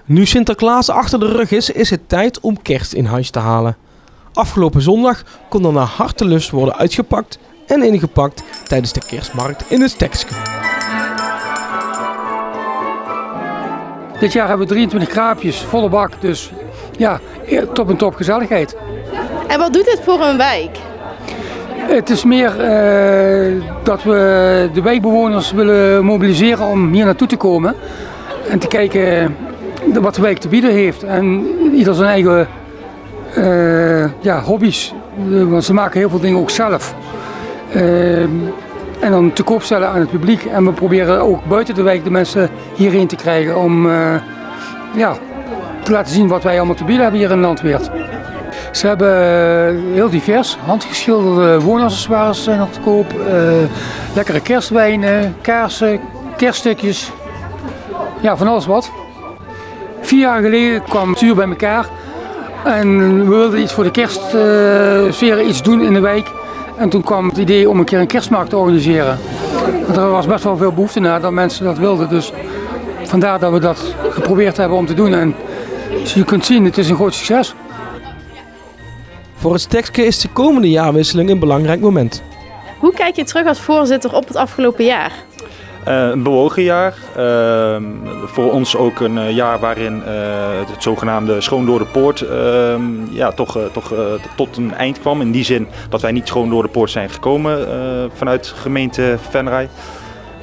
Nu Sinterklaas achter de rug is het tijd om kerst in huis te halen. Afgelopen zondag kon er naar hartelust worden uitgepakt en ingepakt tijdens de kerstmarkt in het Stekske. Dit jaar hebben we 23 kraapjes, volle bak, dus ja, top en top gezelligheid. En wat doet dit voor een wijk? Het is meer dat we de wijkbewoners willen mobiliseren om hier naartoe te komen en te kijken wat de wijk te bieden heeft. En ieder zijn eigen hobby's, want ze maken heel veel dingen ook zelf. En dan te koop stellen aan het publiek. En we proberen ook buiten de wijk de mensen hierheen te krijgen om te laten zien wat wij allemaal te bieden hebben hier in Landweert. Ze hebben heel divers, handgeschilderde woonaccessoires zijn nog te koop, lekkere kerstwijnen, kaarsen, kerststukjes, ja, van alles wat. 4 jaar geleden kwam het bestuur bij elkaar en we wilden iets voor de kerstsfeer iets doen in de wijk. En toen kwam het idee om een keer een kerstmarkt te organiseren. Want er was best wel veel behoefte naar dat mensen dat wilden, dus vandaar dat we dat geprobeerd hebben om te doen. En zoals je kunt zien, het is een groot succes. Voor het Stekske is de komende jaarwisseling een belangrijk moment. Hoe kijk je terug als voorzitter op het afgelopen jaar? Een bewogen jaar. Voor ons ook een jaar waarin het zogenaamde schoon door de poort toch tot een eind kwam. In die zin dat wij niet schoon door de poort zijn gekomen vanuit gemeente Venray.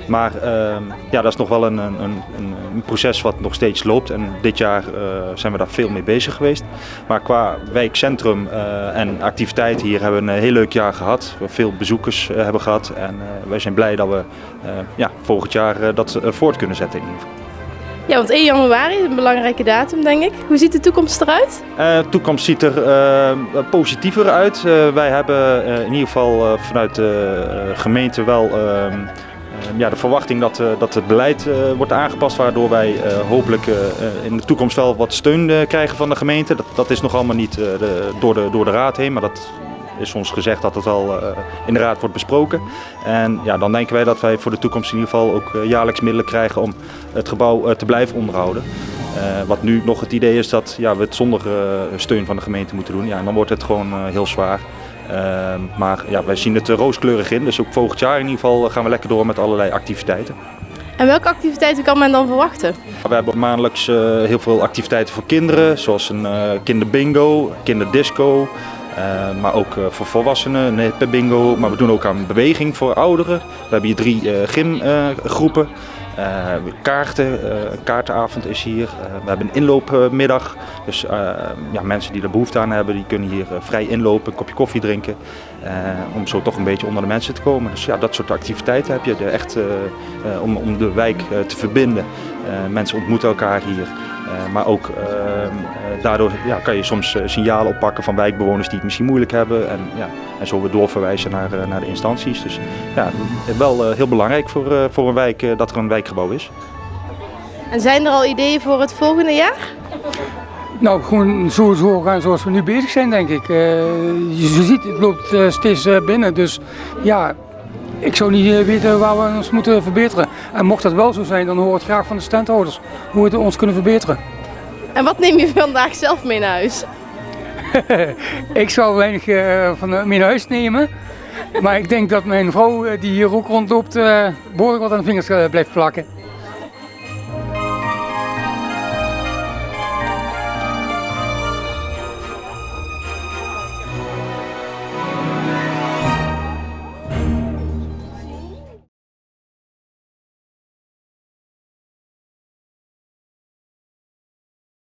Maar dat is nog wel een proces wat nog steeds loopt en dit jaar zijn we daar veel mee bezig geweest. Maar qua wijkcentrum en activiteit hier hebben we een heel leuk jaar gehad. We veel bezoekers hebben gehad en wij zijn blij dat we volgend jaar dat voort kunnen zetten in ieder geval. Ja, want 1 januari is een belangrijke datum, denk ik. Hoe ziet de toekomst eruit? De toekomst ziet er positiever uit. Wij hebben in ieder geval vanuit de gemeente wel de verwachting dat het beleid wordt aangepast, waardoor wij hopelijk in de toekomst wel wat steun krijgen van de gemeente. Dat is nog allemaal niet door de raad heen, maar dat is ons gezegd dat het wel in de raad wordt besproken. En ja, dan denken wij dat wij voor de toekomst in ieder geval ook jaarlijks middelen krijgen om het gebouw te blijven onderhouden. Wat nu nog het idee is dat we het zonder steun van de gemeente moeten doen. Ja, en dan wordt het gewoon heel zwaar. Maar ja, wij zien het rooskleurig in, dus ook volgend jaar in ieder geval gaan we lekker door met allerlei activiteiten. En welke activiteiten kan men dan verwachten? We hebben maandelijks heel veel activiteiten voor kinderen, zoals een kinderbingo, kinderdisco. Maar ook voor volwassenen, een hippe bingo. Maar we doen ook aan beweging voor ouderen. We hebben hier 3 gymgroepen. Kaarten, kaartenavond is hier. We hebben een inloopmiddag. Dus mensen die er behoefte aan hebben, die kunnen hier vrij inlopen, een kopje koffie drinken. Om zo toch een beetje onder de mensen te komen. Dus ja, dat soort activiteiten heb je echt om de wijk te verbinden. Mensen ontmoeten elkaar hier. Maar ook daardoor kan je soms signalen oppakken van wijkbewoners die het misschien moeilijk hebben. En zo weer doorverwijzen naar de instanties. Dus ja, wel heel belangrijk voor een wijk dat er een wijkgebouw is. En zijn er al ideeën voor het volgende jaar? Nou, gewoon zo gaan zoals we nu bezig zijn, denk ik. Je ziet, het loopt steeds binnen, dus ja, ik zou niet weten waar we ons moeten verbeteren. En mocht dat wel zo zijn, dan hoor ik het graag van de standhouders hoe we ons kunnen verbeteren. En wat neem je vandaag zelf mee naar huis? Ik zou weinig mee naar huis nemen. Maar ik denk dat mijn vrouw, die hier ook rondloopt, behoorlijk wat aan de vingers blijft plakken.